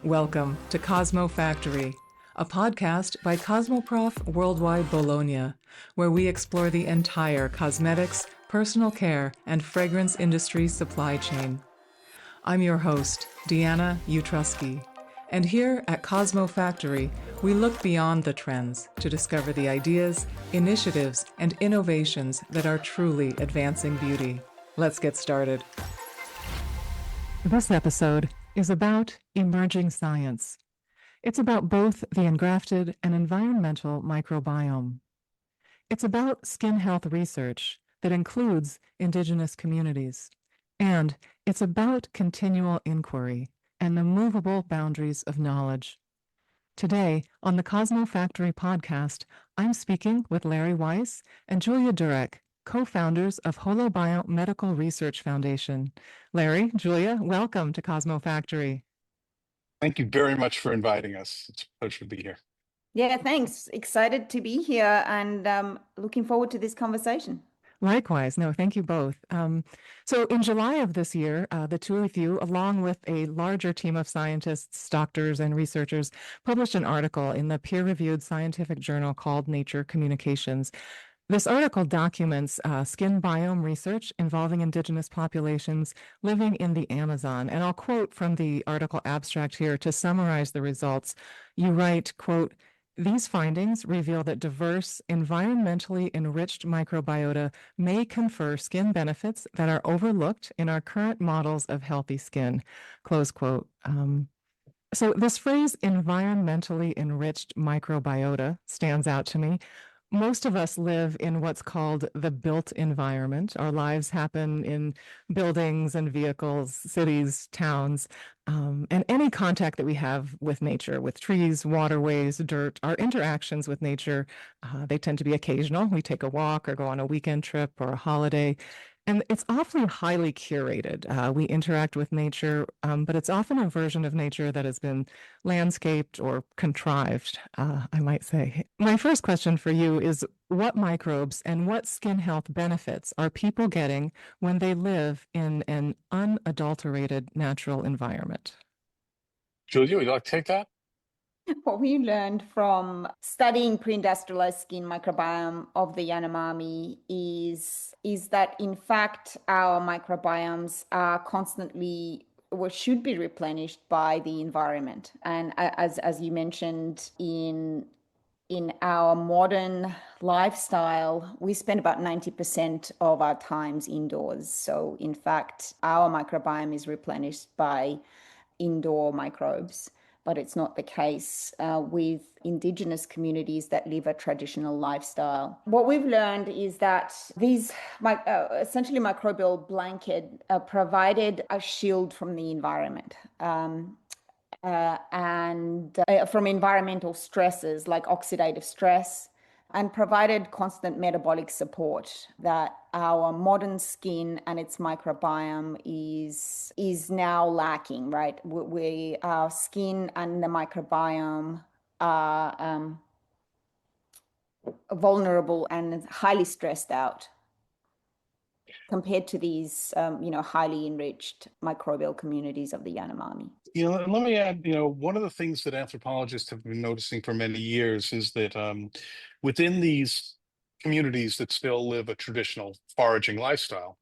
Welcome to CosmoFactory, a podcast by Cosmoprof Worldwide Bologna, where we explore the entire cosmetics, personal care, and fragrance industry supply chain. I'm your host, Deanna Utrusky, and here at CosmoFactory, we look beyond the trends to discover the ideas, initiatives, and innovations that are truly advancing beauty. Let's get started. This episode is about emerging science. It's about both the engrafted and environmental microbiome. It's about skin health research that includes indigenous communities. And it's about continual inquiry and the movable boundaries of knowledge. Today, on the CosmoFactory podcast, I'm speaking with Larry Weiss and Julia Durack, co-founders of Holobiont Medical Research Foundation. Larry, Julia, welcome to CosmoFactory. Thank you very much for inviting us. It's a pleasure to be here. Yeah, thanks. Excited to be here and looking forward to this conversation. Likewise. No, thank you both. So in July of this year, the two of you, along with a larger team of scientists, doctors, and researchers, published an article in the peer-reviewed scientific journal called Nature Communications. This article documents skin biome research involving indigenous populations living in the Amazon. And I'll quote from the article abstract here to summarize the results. You write, quote, "These findings reveal that diverse, environmentally enriched microbiota may confer skin benefits that are overlooked in our current models of healthy skin," close quote. So this phrase, environmentally enriched microbiota, stands out to me. Most of us live in what's called the built environment. Our lives happen in buildings and vehicles, cities, towns, and any contact that we have with nature, with trees, waterways, dirt, our interactions with nature, they tend to be occasional. We take a walk or go on a weekend trip or a holiday. And it's often highly curated. We interact with nature, but it's often a version of nature that has been landscaped or contrived, I might say. My first question for you is, what microbes and what skin health benefits are people getting when they live in an unadulterated natural environment? Julia, would you like to take that? What we learned from studying pre-industrialized skin microbiome of the Yanomami is that, in fact, our microbiomes are constantly or should be replenished by the environment. And as you mentioned, in our modern lifestyle, we spend about 90% of our times indoors. So, in fact, our microbiome is replenished by indoor microbes. But it's not the case with indigenous communities that live a traditional lifestyle. What we've learned is that these essentially microbial blanket provided a shield from the environment and from environmental stresses like oxidative stress, and provided constant metabolic support that our modern skin and its microbiome is now lacking, right? Our skin and the microbiome are vulnerable and highly stressed out compared to these, highly enriched microbial communities of the Yanomami. And let me add, one of the things that anthropologists have been noticing for many years is that within these communities that still live a traditional foraging lifestyle,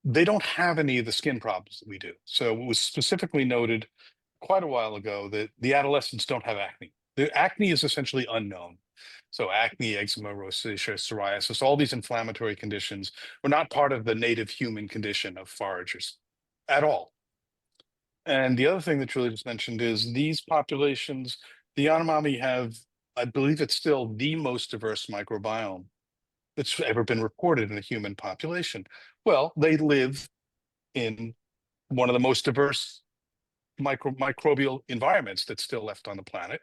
they don't have any of the skin problems that we do. So it was specifically noted quite a while ago that the adolescents don't have acne. The acne is essentially unknown. So acne, eczema, rosacea, psoriasis, all these inflammatory conditions were not part of the native human condition of foragers at all. And the other thing that Julie just mentioned is these populations, the Yanomami have, I believe it's still the most diverse microbiome that's ever been reported in a human population. Well, they live in one of the most diverse microbial environments that's still left on the planet.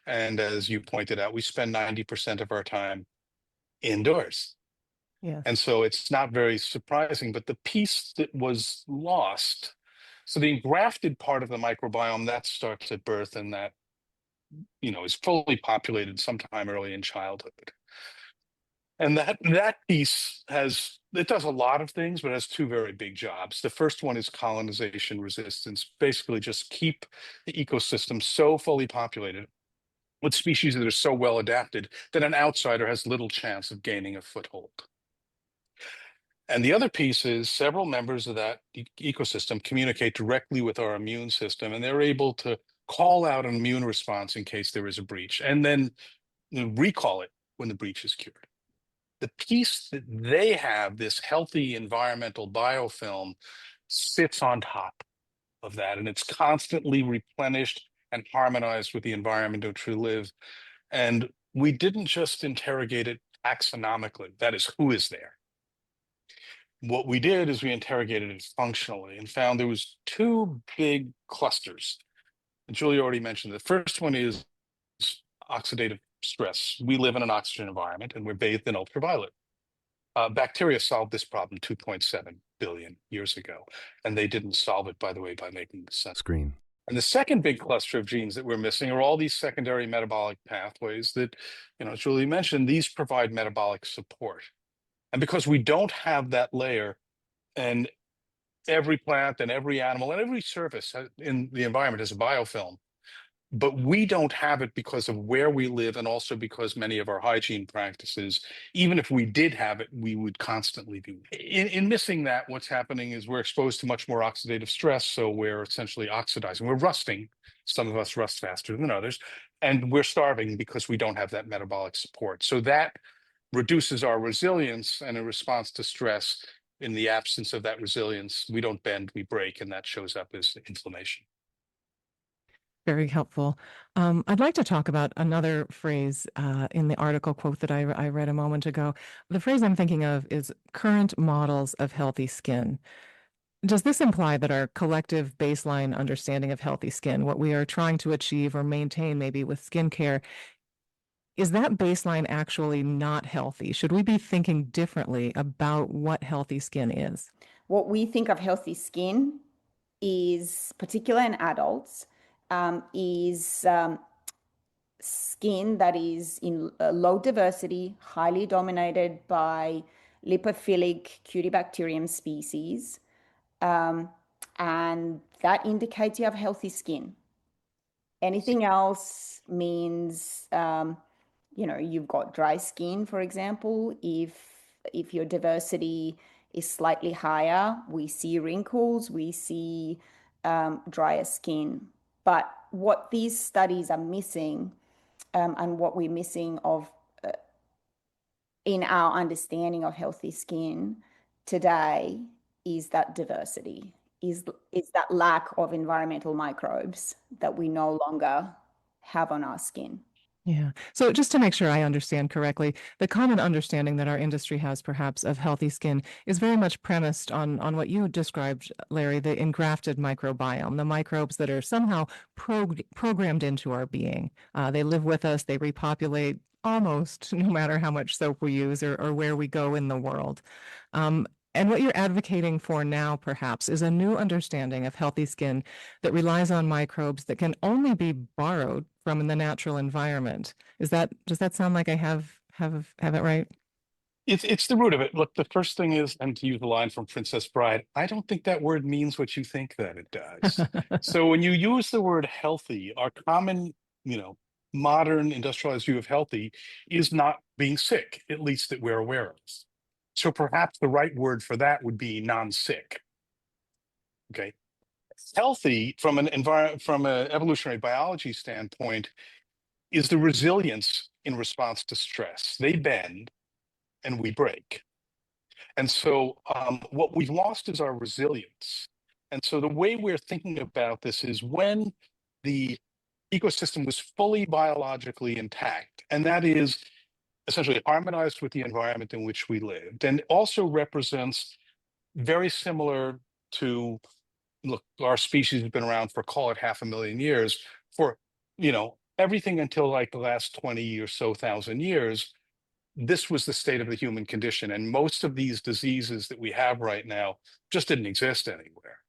And as you pointed out, we spend 90% of our time indoors. Yes. And so it's not very surprising, but the piece that was lost, so the engrafted part of the microbiome, that starts at birth and that, is fully populated sometime early in childhood. And that piece has It does a lot of things, but it has two very big jobs. The first one is colonization resistance, basically just keep the ecosystem so fully populated with species that are so well adapted that an outsider has little chance of gaining a foothold. And the other piece is several members of that ecosystem communicate directly with our immune system, and they're able to call out an immune response in case there is a breach, and then recall it when the breach is cured. The piece that they have, this healthy environmental biofilm, sits on top of that, and it's constantly replenished and harmonized with the environment in which we live. And we didn't just interrogate it taxonomically, that is, who is there. What we did is we interrogated it functionally and found there was two big clusters. And Julie already mentioned the first one is oxidative stress. We live in an oxygen environment and we're bathed in ultraviolet. Bacteria solved this problem 2.7 billion years ago, and they didn't solve it, by the way, by making the sun Screen. And the second big cluster of genes that we're missing are all these secondary metabolic pathways that, as Julie mentioned, these provide metabolic support. And because we don't have that layer, and every plant and every animal and every surface in the environment is a biofilm, but we don't have it because of where we live and also because many of our hygiene practices, even if we did have it, we would constantly be. In missing that, what's happening is we're exposed to much more oxidative stress, so we're essentially oxidizing. We're rusting. Some of us rust faster than others, and we're starving because we don't have that metabolic support. So that reduces our resilience, and in response to stress, in the absence of that resilience, we don't bend, we break, and that shows up as inflammation. Very helpful. I'd like to talk about another phrase in the article quote that I read a moment ago. The phrase I'm thinking of is current models of healthy skin. Does this imply that our collective baseline understanding of healthy skin, what we are trying to achieve or maintain maybe with skincare, is that baseline actually not healthy? Should we be thinking differently about what healthy skin is? What we think of healthy skin is, particularly in adults, is skin that is in low diversity, highly dominated by lipophilic cutibacterium species. And that indicates you have healthy skin. Anything else means, you've got dry skin, for example. If your diversity is slightly higher, we see wrinkles, we see drier skin. But what these studies are missing, and what we're missing in our understanding of healthy skin today, is that diversity, is that lack of environmental microbes that we no longer have on our skin. Yeah. So just to make sure I understand correctly, the common understanding that our industry has perhaps of healthy skin is very much premised on what you described, Larry, the engrafted microbiome, the microbes that are somehow programmed into our being. They live with us, they repopulate almost no matter how much soap we use or where we go in the world. And what you're advocating for now, perhaps, is a new understanding of healthy skin that relies on microbes that can only be borrowed from the natural environment. Does that sound like I have it right? It's the root of it. Look, the first thing is, and to use the line from Princess Bride, I don't think that word means what you think that it does. So when you use the word healthy, our common, modern industrialized view of healthy is not being sick, at least that we're aware of. So perhaps the right word for that would be non-sick. Okay. Healthy from an evolutionary biology standpoint is the resilience in response to stress. They bend and we break. And so what we've lost is our resilience. And so the way we're thinking about this is when the ecosystem was fully biologically intact, and that is essentially harmonized with the environment in which we lived, and also represents very similar to, look, our species has been around for, call it 500,000 years, for, everything until like the last 20 or so thousand years. This was the state of the human condition. And most of these diseases that we have right now just didn't exist anywhere.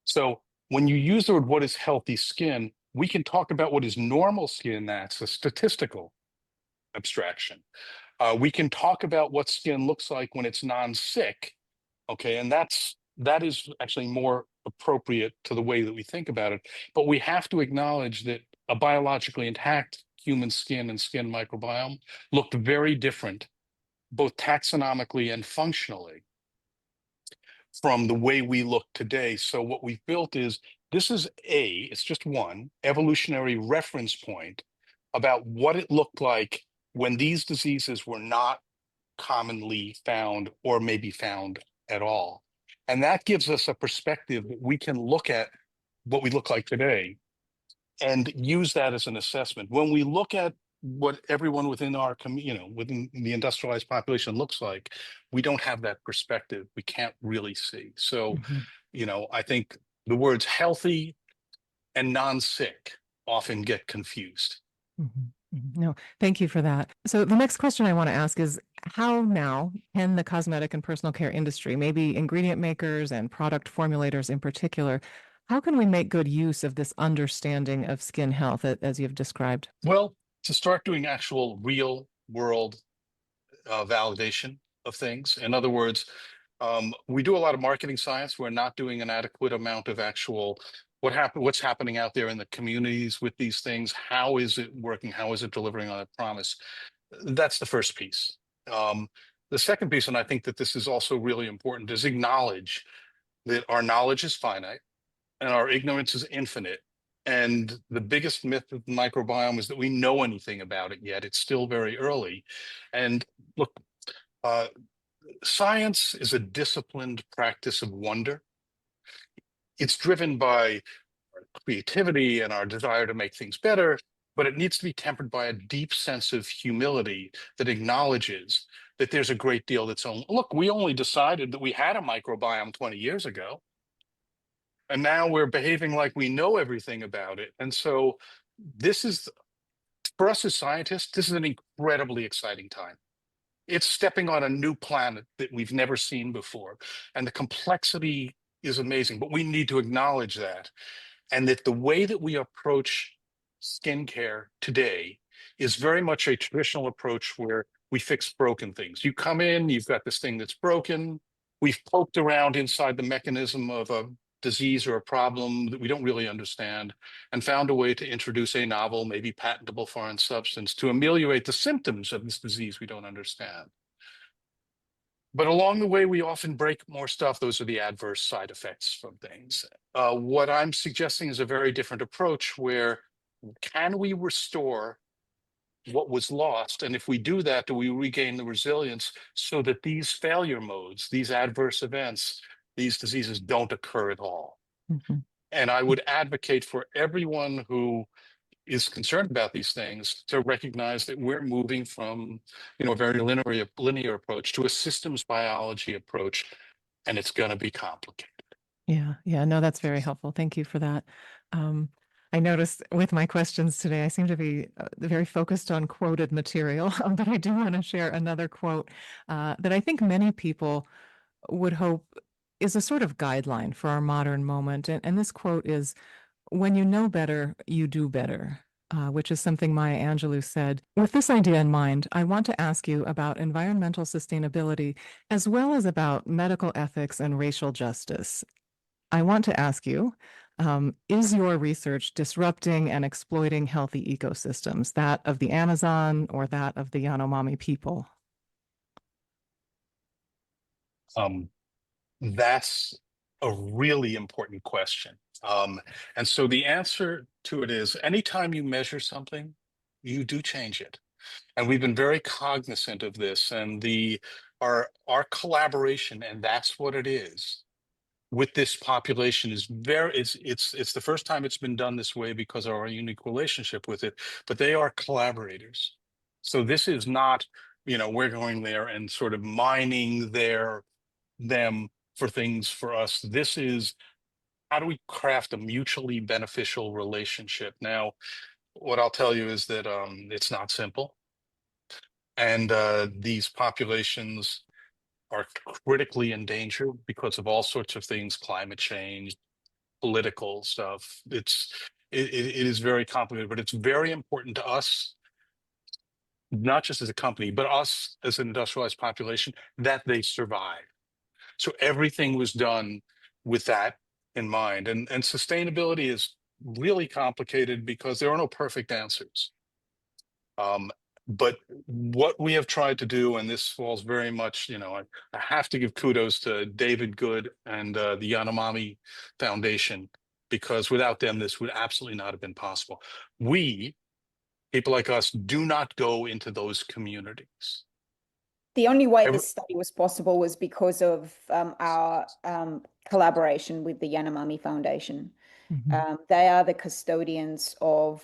So when you use the word, what is healthy skin, we can talk about what is normal skin. That's a statistical abstraction. We can talk about what skin looks like when it's non-sick, okay, and that is actually more appropriate to the way that we think about it. But we have to acknowledge that a biologically intact human skin and skin microbiome looked very different, both taxonomically and functionally, from the way we look today. So what we've built is, it's just one evolutionary reference point about what it looked like when these diseases were not commonly found or maybe found at all. And that gives us a perspective that we can look at what we look like today and use that as an assessment. When we look at what everyone within our within the industrialized population looks like, we don't have that perspective. We can't really see. So, I think the words healthy and non-sick often get confused. No, thank you for that. So the next question I want to ask is, how now can the cosmetic and personal care industry, maybe ingredient makers and product formulators in particular, how can we make good use of this understanding of skin health as you've described? Well, to start doing actual real world validation of things. In other words, we do a lot of marketing science. We're not doing an adequate amount of actual what's happening out there in the communities with these things. How is it working? How is it delivering on a promise? That's the first piece. The second piece, and I think that this is also really important, is acknowledge that our knowledge is finite and our ignorance is infinite. And the biggest myth of the microbiome is that we know anything about it yet. It's still very early. And look, science is a disciplined practice of wonder. It's driven by our creativity and our desire to make things better, but it needs to be tempered by a deep sense of humility that acknowledges that there's a great deal that's look, we only decided that we had a microbiome 20 years ago. And now we're behaving like we know everything about it. And so this is, for us as scientists, this is an incredibly exciting time. It's stepping on a new planet that we've never seen before. And the complexity is amazing, but we need to acknowledge that. And that the way that we approach skincare today is very much a traditional approach where we fix broken things. You come in, you've got this thing that's broken. We've poked around inside the mechanism of a disease or a problem that we don't really understand and found a way to introduce a novel, maybe patentable foreign substance to ameliorate the symptoms of this disease we don't understand. But along the way, we often break more stuff. Those are the adverse side effects from things. What I'm suggesting is a very different approach where can we restore what was lost? And if we do that, do we regain the resilience so that these failure modes, these adverse events, these diseases don't occur at all? And I would advocate for everyone who is concerned about these things to recognize that we're moving from, a very linear approach to a systems biology approach, and it's going to be complicated. Yeah, no, that's very helpful. Thank you for that. I noticed with my questions today, I seem to be very focused on quoted material, but I do want to share another quote that I think many people would hope is a sort of guideline for our modern moment. And this quote is, "When you know better, you do better," which is something Maya Angelou said. With this idea in mind, I want to ask you about environmental sustainability, as well as about medical ethics and racial justice. I want to ask you, is your research disrupting and exploiting healthy ecosystems, that of the Amazon or that of the Yanomami people? That's a really important question. And so the answer to it is anytime you measure something, you do change it. And we've been very cognizant of this, and our collaboration, and that's what it is, with this population is it's the first time it's been done this way because of our unique relationship with it, but they are collaborators. So this is not, we're going there and sort of mining them for things for us. This is how do we craft a mutually beneficial relationship? Now, what I'll tell you is that it's not simple. And these populations are critically endangered because of all sorts of things, climate change, political stuff. It is very complicated, but it's very important to us not just as a company, but us as an industrialized population, that they survive. So everything was done with that in mind. And sustainability is really complicated because there are no perfect answers. But what we have tried to do, and this falls very much, I have to give kudos to David Good and the Yanomami Foundation, because without them, this would absolutely not have been possible. We, people like us, do not go into those communities. The only way this study was possible was because of our collaboration with the Yanomami Foundation. They are the custodians of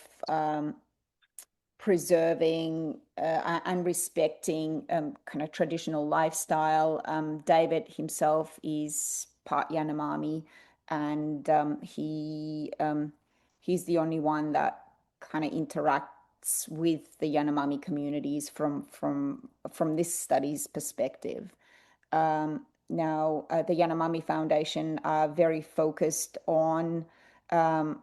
preserving and respecting kind of traditional lifestyle. David himself is part Yanomami, and he's the only one that kind of interacts with the Yanomami communities from this study's perspective. Now, the Yanomami Foundation are very focused on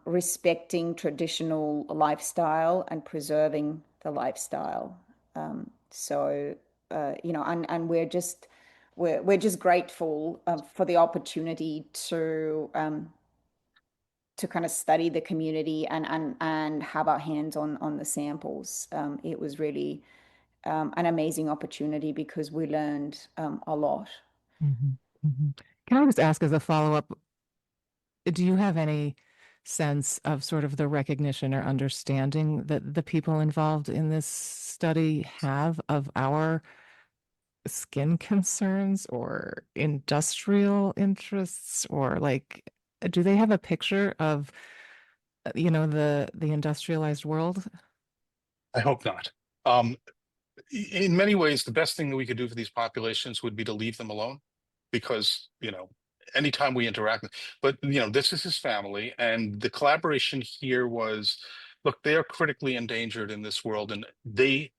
respecting traditional lifestyle and preserving the lifestyle. And we're just grateful for the opportunity to kind of study the community and have our hands on the samples. It was really an amazing opportunity because we learned a lot. Can I just ask as a follow-up, do you have any sense of sort of the recognition or understanding that the people involved in this study have of our skin concerns or industrial interests, or like, do they have a picture of, the industrialized world? I hope not. In many ways, the best thing that we could do for these populations would be to leave them alone, because, anytime we interact, but, this is his family, and the collaboration here was, look, they are critically endangered in this world, and it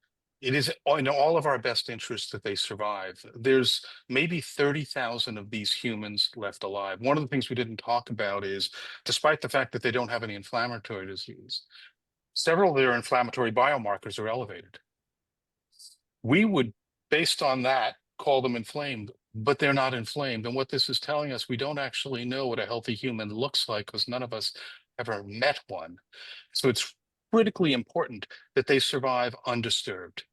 is in all of our best interests that they survive. There's maybe 30,000 of these humans left alive. One of the things we didn't talk about is, despite the fact that they don't have any inflammatory disease, several of their inflammatory biomarkers are elevated. We would, based on that, call them inflamed, but they're not inflamed. And what this is telling us, we don't actually know what a healthy human looks like, because none of us ever met one. So it's critically important that they survive undisturbed.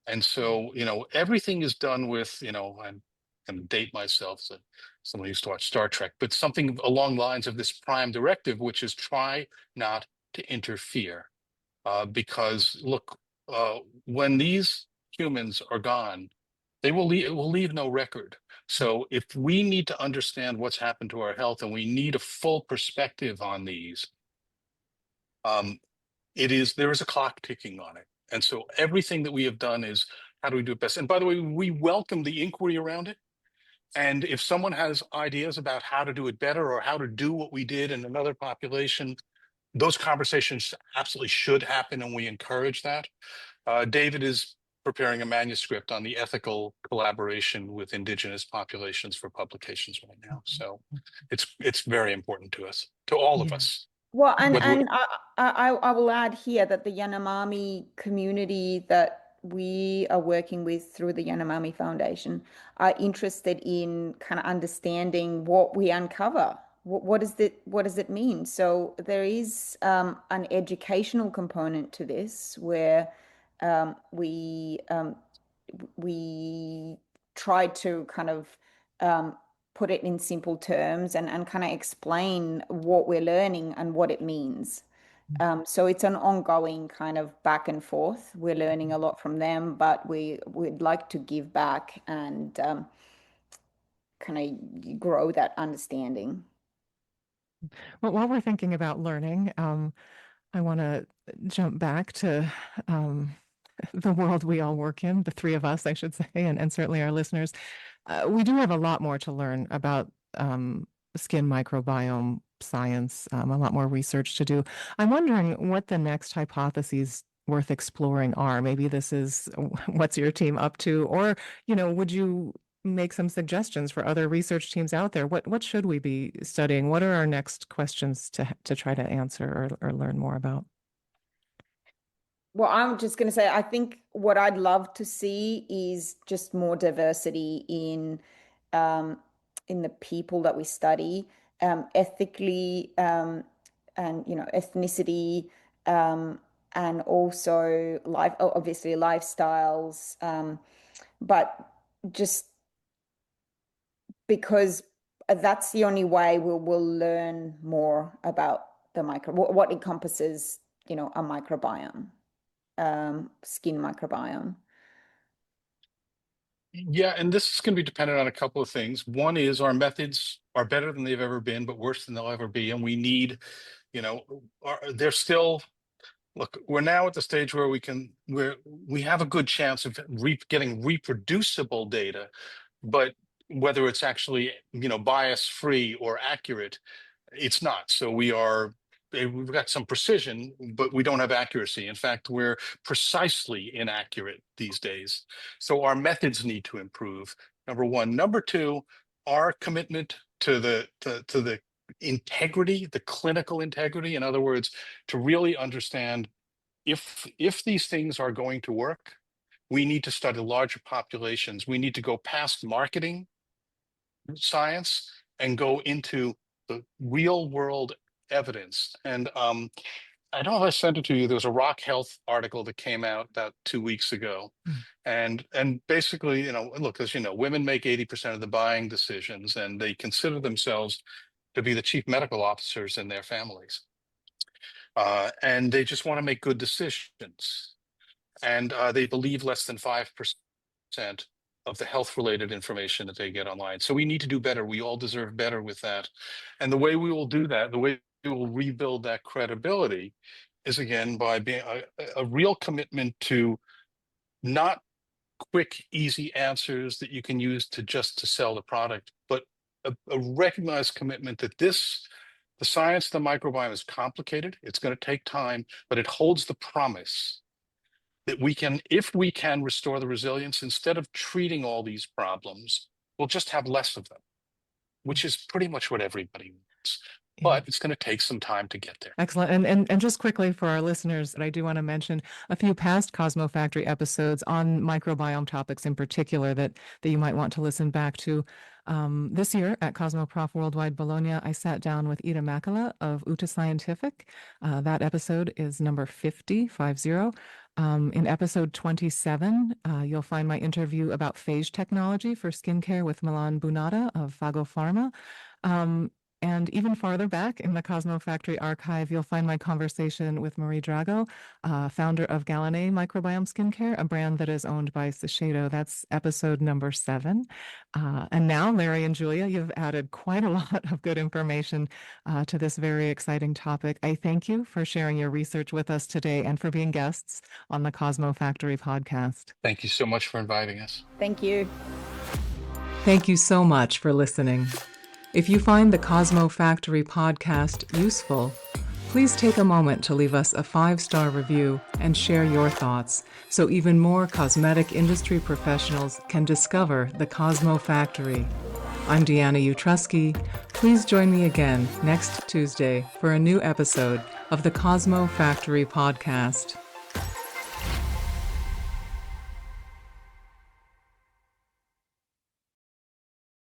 And so, everything is done with, I'm going to date myself, so someone used to watch Star Trek, but something along the lines of this prime directive, which is try not to interfere. Because look, when these humans are gone, it will leave no record. So if we need to understand what's happened to our health, and we need a full perspective on these, there is a clock ticking on it. And so everything that we have done is, how do we do it best? And by the way, we welcome the inquiry around it. And if someone has ideas about how to do it better, or how to do what we did in another population, those conversations absolutely should happen, and we encourage that. David is preparing a manuscript on the ethical collaboration with indigenous populations for publications right now. So it's very important to us, to all of us. Well, and I will add here that the Yanomami community that we are working with through the Yanomami Foundation are interested in kind of understanding what we uncover. What does it mean? So there is an educational component to this, where we try to kind of put it in simple terms and kind of explain what we're learning and what it means. So it's an ongoing kind of back and forth. We're learning a lot from them, but we'd like to give back and kind of grow that understanding. Well, while we're thinking about learning, I want to jump back to the world we all work in, the three of us, I should say, and certainly our listeners. We do have a lot more to learn about skin microbiome science, a lot more research to do. I'm wondering what the next hypotheses worth exploring are. Maybe this is what's your team up to, or, would you make some suggestions for other research teams out there? What should we be studying? What are our next questions to try to answer or learn more about? Well, I'm just going to say, I think what I'd love to see is just more diversity um, in the people that we study, ethically, and ethnicity, um, and also life, obviously lifestyles, but just because that's the only way we'll learn more about the what encompasses, a microbiome, skin microbiome. Yeah, and this is going to be dependent on a couple of things. One is our methods are better than they've ever been, but worse than they'll ever be. And we need, they're still, look, we're now at the stage where we have a good chance of getting reproducible data, but whether it's actually, bias free or accurate, it's not. So we've got some precision, but we don't have accuracy. In fact, we're precisely inaccurate these days. So our methods need to improve. Number one. Number two, our commitment to the integrity, the clinical integrity. In other words, to really understand if these things are going to work, we need to study larger populations. We need to go past marketing science and go into the real world evidence. And I don't know if I sent it to you. There was a Rock Health article that came out about 2 weeks ago. And basically, look, as you know, women make 80% of the buying decisions, and they consider themselves to be the chief medical officers in their families. And they just want to make good decisions. And they believe less than 5% of the health related information that they get online. So we need to do better. We all deserve better with that. And the way we will do that, the way we will rebuild that credibility is, again, by being a real commitment to not quick, easy answers that you can use to sell the product, but a recognized commitment that the science of the microbiome is complicated. It's going to take time, but it holds the promise that if we can restore the resilience, instead of treating all these problems, we'll just have less of them, which is pretty much what everybody wants. But it's going to take some time to get there. Excellent. And just quickly for our listeners, I do want to mention a few past CosmoFactory episodes on microbiome topics in particular that you might want to listen back to. This year at CosmoProf Worldwide Bologna, I sat down with Ida Makala of Uta Scientific. That episode is number 50. In episode 27, you'll find my interview about phage technology for skincare with Milan Bunata of Fago Pharma. And even farther back in the CosmoFactory archive, you'll find my conversation with Marie Drago, founder of Galanay Microbiome Skincare, a brand that is owned by Shiseido. That's episode number 7. And now, Larry and Julia, you've added quite a lot of good information to this very exciting topic. I thank you for sharing your research with us today and for being guests on the CosmoFactory podcast. Thank you so much for inviting us. Thank you. Thank you so much for listening. If you find the CosmoFactory podcast useful, please take a moment to leave us a 5-star review and share your thoughts so even more cosmetic industry professionals can discover the CosmoFactory. I'm Deanna Utrusky. Please join me again next Tuesday for a new episode of the CosmoFactory podcast.